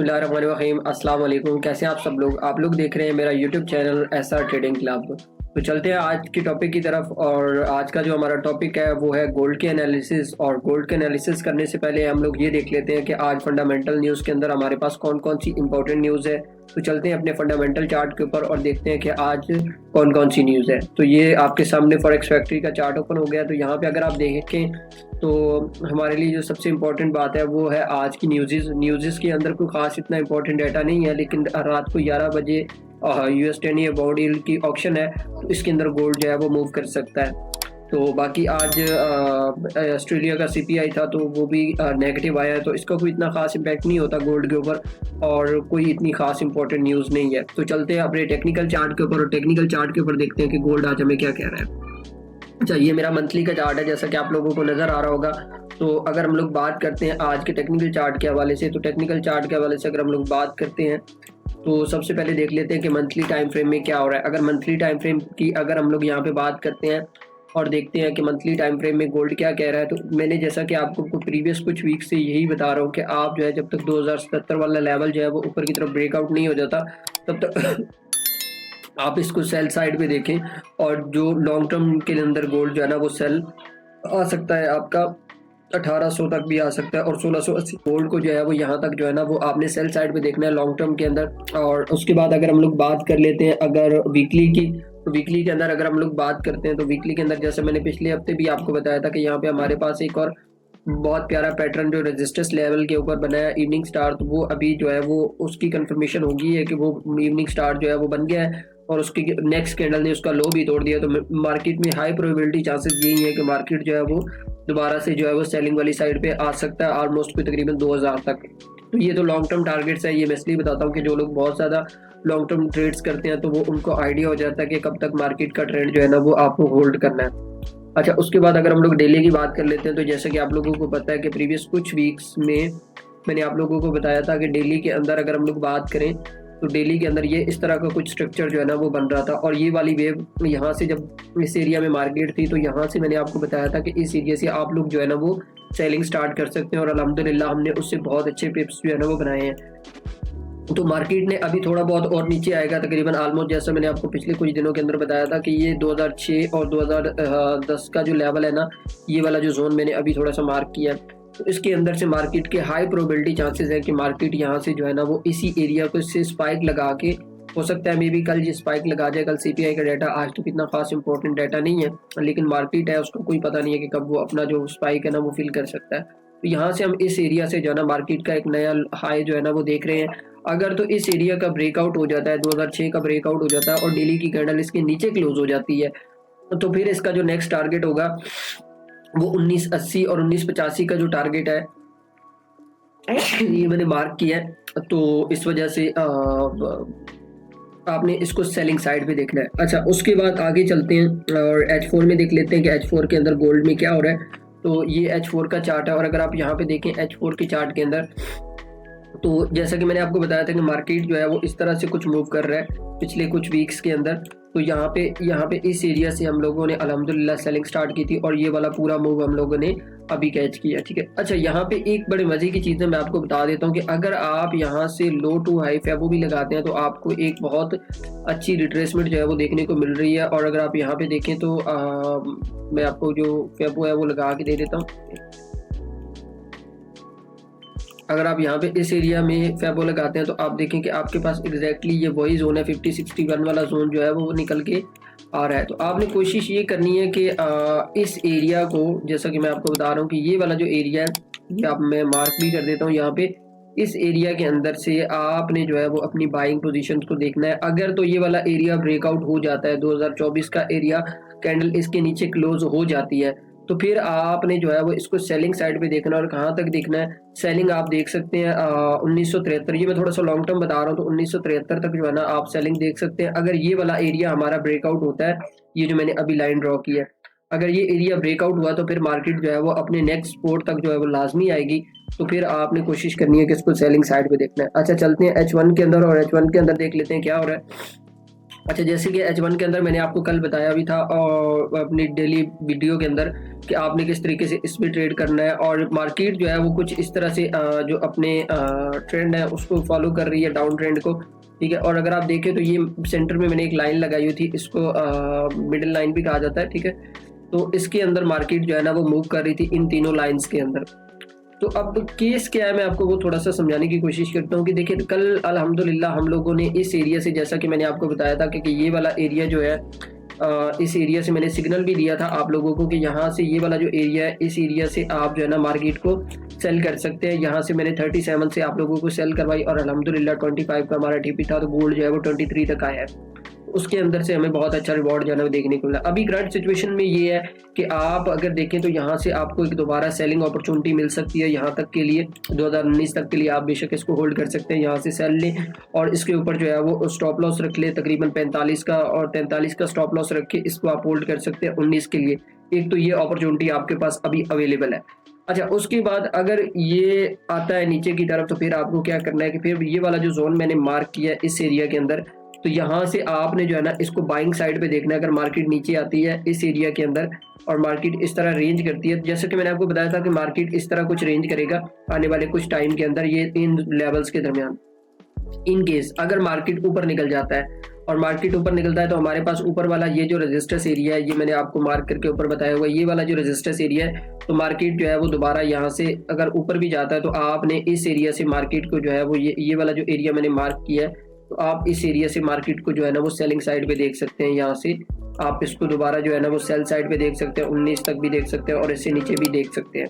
बिस्मिल्लाहिर्रहमानिर्रहीम अस्सलाम वालेकुम। कैसे हैं आप लोग देख रहे हैं मेरा YouTube channel SR trading club. तो चलते हैं आज की टॉपिक की तरफ। और आज का जो हमारा टॉपिक है वो है गोल्ड के एनालिसिस। और गोल्ड के एनालिसिस करने से पहले हम लोग ये देख लेते हैं कि आज फंडामेंटल न्यूज़ के अंदर हमारे पास कौन कौन सी इंपॉर्टेंट न्यूज़ है। तो चलते हैं अपने फंडामेंटल चार्ट के ऊपर और देखते हैं कि आज कौन कौन सी न्यूज़ है। तो ये आपके सामने फॉरेक्स फैक्ट्री का चार्ट ओपन हो गया। तो यहाँ पे अगर आप देखें तो हमारे लिए जो सबसे इम्पोर्टेंट बात है वो है आज की न्यूज़ के अंदर कोई ख़ास इतना इम्पोर्टेंट डाटा नहीं है, लेकिन रात को 11 बजे US 10 ईयर बॉन्ड यील्ड की ऑक्शन है, तो इसके अंदर गोल्ड जो है वो मूव कर सकता है। तो बाकी आज ऑस्ट्रेलिया का CPI था तो वो भी नेगेटिव आया है, तो इसका कोई इतना ख़ास इम्पैक्ट नहीं होता गोल्ड के ऊपर और कोई इतनी ख़ास इंपॉर्टेंट न्यूज़ नहीं है। तो चलते हैं अपने टेक्निकल चार्ट के ऊपर और टेक्निकल चार्ट के ऊपर देखते हैं कि गोल्ड आज हमें क्या कह रहा है। अच्छा, ये मेरा मंथली का चार्ट है जैसा कि आप लोगों को नज़र आ रहा होगा। तो अगर हम लोग बात करते हैं आज के टेक्निकल चार्ट के हवाले से, तो टेक्निकल चार्ट के हवाले से अगर हम लोग बात करते हैं तो सबसे पहले देख लेते हैं कि मंथली टाइम फ्रेम में क्या हो रहा है। अगर मंथली टाइम फ्रेम की अगर हम लोग यहाँ पे बात करते हैं और देखते हैं कि मंथली टाइम फ्रेम में गोल्ड क्या कह रहा है, तो मैंने जैसा कि आपको प्रीवियस कुछ वीक से यही बता रहा हूँ कि आप जो है जब तक 2077 वाला लेवल जो है वो ऊपर की तरफ ब्रेकआउट नहीं हो जाता तब तक आप इसको सेल साइड पे देखें। और जो लॉन्ग टर्म के अंदर गोल्ड जो है ना वो सेल आ सकता है, आपका 1800 तक भी आ सकता है और 1680 गोल्ड को जो है वो यहाँ तक जो है ना वो आपने सेल साइड पे देखना है लॉन्ग टर्म के अंदर। और उसके बाद अगर हम लोग बात कर लेते हैं अगर वीकली की, तो वीकली के अंदर अगर हम लोग बात करते हैं तो वीकली के अंदर जैसे मैंने पिछले हफ्ते भी आपको बताया था कि यहाँ पे हमारे पास एक और बहुत प्यारा पैटर्न जो रेजिस्टेंस लेवल के ऊपर बनाया इवनिंग स्टार, तो वो अभी जो है वो उसकी कंफर्मेशन हो गई है कि वो इवनिंग स्टार जो है वो बन गया है और उसकी नेक्स्ट कैंडल ने उसका लो भी तोड़ दिया। तो मार्केट में हाई प्रोबेबिलिटी चांसेस यही है कि मार्केट जो है वो दोबारा से जो है वो सेलिंग वाली साइड पे आ सकता है ऑलमोस्ट कोई तकरीबन 2000 तक। तो ये तो लॉन्ग टर्म टारगेट्स है। ये मैं इसलिए बताता हूँ कि जो लोग बहुत ज़्यादा लॉन्ग टर्म ट्रेड्स करते हैं तो वो उनको आइडिया हो जाता है कि कब तक मार्केट का ट्रेंड जो है ना वो आपको होल्ड करना है। अच्छा, उसके बाद अगर हम लोग डेली की बात कर लेते हैं तो जैसे कि आप लोगों को पता है कि प्रीवियस कुछ वीक्स में मैंने आप लोगों को बताया था कि डेली के अंदर अगर हम लोग बात करें तो डेली के अंदर ये इस तरह का कुछ स्ट्रक्चर जो है ना वो बन रहा था। और ये वाली वेव यहाँ से जब इस एरिया में मार्केट थी तो यहाँ से मैंने आपको बताया था कि इस एरिया से आप लोग जो है ना वो सेलिंग स्टार्ट कर सकते हैं और अल्हम्दुलिल्लाह हमने उससे बहुत अच्छे पिप्स जो है ना वो बनाए हैं। तो मार्केट ने अभी थोड़ा बहुत और नीचे आएगा तकरीबन ऑलमोस्ट, जैसा मैंने आपको पिछले कुछ दिनों के अंदर बताया था कि ये 2006 और 2010 का जो लेवल है ना, ये वाला जो जोन मैंने अभी थोड़ा सा मार्क किया है, तो इसके अंदर से मार्केट के हाई प्रोबेबिलिटी चांसेस है कि मार्केट यहाँ से जो है ना वो इसी एरिया को से स्पाइक लगा के, हो सकता है मे बी कल ये स्पाइक लगा जाए। कल CPI का डाटा आज तो कितना खास इंपॉर्टेंट डाटा नहीं है, लेकिन मार्केट है उसको कोई पता नहीं है कि कब वो अपना जो स्पाइक है ना वो फिल कर सकता है। तो यहाँ से हम इस एरिया से जो है ना मार्केट का एक नया हाई जो है ना वो देख रहे हैं। अगर तो इस एरिया का ब्रेकआउट हो जाता है, 2006 का ब्रेकआउट हो जाता है और डेली की कैंडल इसके नीचे क्लोज हो जाती है, तो फिर इसका जो नेक्स्ट टारगेट होगा वो 1980 और 1985 का जो टारगेट है ये मैंने मार्क किया है। तो इस वजह से आपने इसको सेलिंग साइड पे देखना है। अच्छा, उसके बाद आगे चलते हैं और H4 में देख लेते हैं कि H4 के अंदर गोल्ड में क्या हो रहा है। तो ये H4 का चार्ट है और अगर आप यहाँ पे देखें H4 के चार्ट के अंदर, तो जैसा कि मैंने आपको बताया था कि मार्केट जो है वो इस तरह से कुछ मूव कर रहा है पिछले कुछ वीक्स के अंदर। तो यहाँ पे इस एरिया से हम लोगों ने अल्हम्दुलिल्लाह सेलिंग स्टार्ट की थी और ये वाला पूरा मूव हम लोगों ने अभी कैच किया। ठीक है। अच्छा, यहाँ पे एक बड़े मजे की चीज़ है, मैं आपको बता देता हूँ कि अगर आप यहाँ से लो टू हाई फेबो भी लगाते हैं तो आपको एक बहुत अच्छी रिट्रेसमेंट जो है वो देखने को मिल रही है। और अगर आप यहाँ पे देखें तो मैं आपको जो फेबो है वो लगा के दे देता हूँ। अगर आप यहाँ पे इस एरिया में फेबो लगाते हैं तो आप देखें कि आपके पास एग्जैक्टली ये वही जोन है, 5061 वाला जोन जो है वो निकल के आ रहा है। तो आपने कोशिश ये करनी है कि इस एरिया को, जैसा कि मैं आपको बता रहा हूँ कि ये वाला जो एरिया है ये आप मैं मार्क भी कर देता हूँ यहाँ पे, इस एरिया के अंदर से आपने जो है वो अपनी बाइंग पोजीशन को देखना है। अगर तो ये वाला एरिया ब्रेकआउट हो जाता है, 2024 का एरिया कैंडल इसके नीचे क्लोज हो जाती है, तो फिर आपने जो है वो इसको सेलिंग साइड पे देखना है। और कहाँ तक देखना है, सेलिंग आप देख सकते हैं 1973, ये मैं थोड़ा सा लॉन्ग टर्म बता रहा हूँ, तो 1973 तक जो है ना आप सेलिंग देख सकते हैं। अगर ये वाला एरिया हमारा ब्रेकआउट होता है, ये जो मैंने अभी लाइन ड्रॉ की है, अगर ये एरिया ब्रेकआउट हुआ तो फिर मार्केट जो है वो अपने नेक्स्ट सपोर्ट तक जो है वो लाजमी आएगी। तो फिर आपने कोशिश करनी है कि इसको सेलिंग साइड पे देखना है। अच्छा, चलते हैं H1 के अंदर और H1 के अंदर देख लेते हैं क्या हो रहा है। अच्छा, जैसे कि H1 के अंदर मैंने आपको कल बताया भी था और अपनी डेली वीडियो के अंदर कि आपने किस तरीके से इसमें ट्रेड करना है, और मार्केट जो है वो कुछ इस तरह से जो अपने ट्रेंड है उसको फॉलो कर रही है, डाउन ट्रेंड को, ठीक है। और अगर आप देखें तो ये सेंटर में मैंने एक लाइन लगाई हुई थी, इसको मिडिल लाइन भी कहा जाता है, ठीक है। तो इसके अंदर मार्केट जो है ना वो मूव कर रही थी इन तीनों लाइंस के अंदर। तो अब केस क्या है, मैं आपको वो थोड़ा सा समझाने की कोशिश करता हूँ कि देखिए कल अल्हम्दुलिल्लाह हम लोगों ने इस एरिया से, जैसा कि मैंने आपको बताया था कि ये वाला एरिया जो है, इस एरिया से मैंने सिग्नल भी दिया था आप लोगों को कि यहाँ से ये वाला जो एरिया है, इस एरिया से आप जो है ना मार्केट को सेल कर सकते हैं। यहाँ से मैंने 37 से आप लोगों को सेल करवाई और अल्हम्दुलिल्लाह 25 का हमारा टीपी था, तो गोल्ड जो है वो 23 तक आया है। उसके अंदर से हमें बहुत अच्छा रिवॉर्ड जो है ना वो देखने को मिला। अभी करंट सिचुएशन में ये है कि आप अगर देखें तो यहाँ से आपको एक दोबारा सेलिंग अपॉर्चुनिटी मिल सकती है। यहाँ तक के लिए 2019 तक के लिए आप बेशक इसको होल्ड कर सकते हैं, यहाँ से सेल लें और इसके ऊपर जो है वो स्टॉप लॉस रख ले तकरीबन 45 का, और 43 का स्टॉप लॉस रख के इसको आप होल्ड कर सकते हैं 19 के लिए। एक तो ये अपॉर्चुनिटी आपके पास अभी अवेलेबल है। अच्छा, उसके बाद अगर ये आता है नीचे की तरफ तो फिर आपको क्या करना है कि फिर ये वाला जो जोन मैंने मार्क किया है इस एरिया के अंदर, तो यहाँ से आपने जो है ना इसको बाइंग साइड पे देखना है। अगर मार्केट नीचे आती है इस एरिया के अंदर और मार्केट इस तरह रेंज करती है, जैसे कि मैंने आपको बताया था कि मार्केट इस तरह कुछ रेंज करेगा आने वाले कुछ टाइम के अंदर, ये इन लेवल्स के दरमियान। इन केस अगर मार्केट ऊपर निकल जाता है और मार्केट ऊपर निकलता है तो हमारे पास ऊपर वाला ये जो रेजिस्टेंस एरिया है, ये मैंने आपको मार्क करके ऊपर बताया हुआ, ये वाला जो रेजिस्टेंस एरिया है, तो मार्केट जो है वो दोबारा यहाँ से अगर ऊपर भी जाता है तो आपने इस एरिया से मार्केट को जो है वो ये वाला जो एरिया मैंने मार्क किया है, तो आप इस एरिया से मार्केट को जो है ना वो सेलिंग साइड पे देख सकते हैं। यहाँ से आप इसको दोबारा जो है ना वो सेल साइड पे देख सकते हैं, 19 तक भी देख सकते हैं और इससे नीचे भी देख सकते हैं।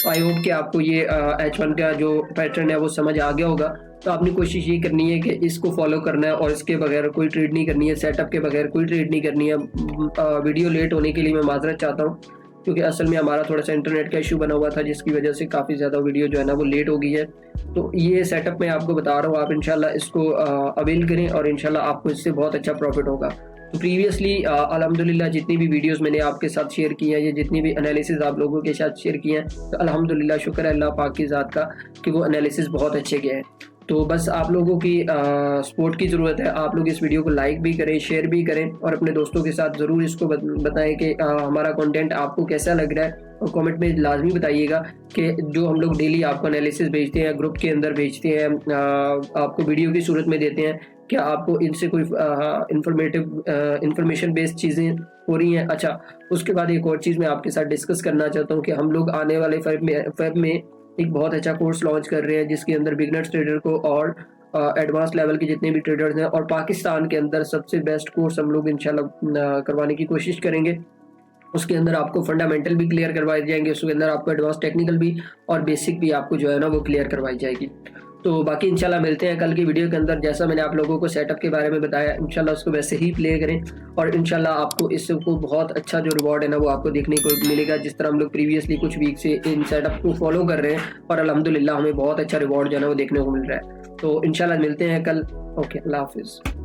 आई होप कि आपको ये H1 का जो पैटर्न है वो समझ आ गया होगा। तो आपने कोशिश ये करनी है कि इसको फॉलो करना है और इसके बगैर कोई ट्रेड नहीं करनी है, सेटअप के बगैर कोई ट्रेड नहीं करनी है। वीडियो लेट होने के लिए मैं माजरत चाहता हूँ, क्योंकि असल में हमारा थोड़ा सा इंटरनेट का इशू बना हुआ था जिसकी वजह से काफ़ी ज़्यादा वीडियो जो है ना वो लेट हो गई है। तो ये सेटअप मैं आपको बता रहा हूँ, आप इंशाल्लाह इसको अवेल करें और इंशाल्लाह आपको इससे बहुत अच्छा प्रॉफिट होगा। तो प्रीवियसली अल्हम्दुलिल्लाह जितनी भी वीडियोस मैंने आपके साथ शेयर की हैं, या जितनी भी एनालिसिस आप लोगों के साथ शेयर किए हैं, तो अल्हम्दुलिल्लाह शुक्र है अल्लाह पाक की ज़ात का कि वो एनालिसिस बहुत अच्छे गए हैं। तो बस आप लोगों की सपोर्ट की ज़रूरत है। आप लोग इस वीडियो को लाइक भी करें, शेयर भी करें और अपने दोस्तों के साथ ज़रूर इसको बताएं कि हमारा कंटेंट आपको कैसा लग रहा है, और कमेंट में लाजमी बताइएगा कि जो हम लोग डेली आपको एनालिसिस भेजते हैं, ग्रुप के अंदर भेजते हैं, आपको वीडियो की सूरत में देते हैं, क्या आपको इनसे कोई इंफॉर्मेशन बेस्ड चीज़ें हो रही हैं। अच्छा, उसके बाद एक और चीज़ मैं आपके साथ डिस्कस करना चाहता हूँ कि हम लोग आने वाले फेब में एक बहुत अच्छा कोर्स लॉन्च कर रहे हैं जिसके अंदर बिगनर्स ट्रेडर को और एडवांस लेवल के जितने भी ट्रेडर्स हैं और पाकिस्तान के अंदर सबसे बेस्ट कोर्स हम लोग इंशाल्लाह करवाने की कोशिश करेंगे। उसके अंदर आपको फंडामेंटल भी क्लियर करवाए जाएंगे, उसके अंदर आपको एडवांस टेक्निकल भी और बेसिक भी आपको जो है ना वो क्लियर करवाई जाएगी। तो बाकी इंशाल्लाह मिलते हैं कल की वीडियो के अंदर। जैसा मैंने आप लोगों को सेटअप के बारे में बताया, इंशाल्लाह उसको वैसे ही प्ले करें और इंशाल्लाह आपको इसको बहुत अच्छा जो रिवॉर्ड है ना वो आपको देखने को मिलेगा। जिस तरह हम लोग प्रीवियसली कुछ वीक से इन सेटअप को फॉलो कर रहे हैं और अल्हम्दुलिल्लाह हमें बहुत अच्छा रिवॉर्ड जो है ना वो देखने को मिल रहा है। तो इंशाल्लाह मिलते हैं कल। ओके, अल्लाह हाफिज़।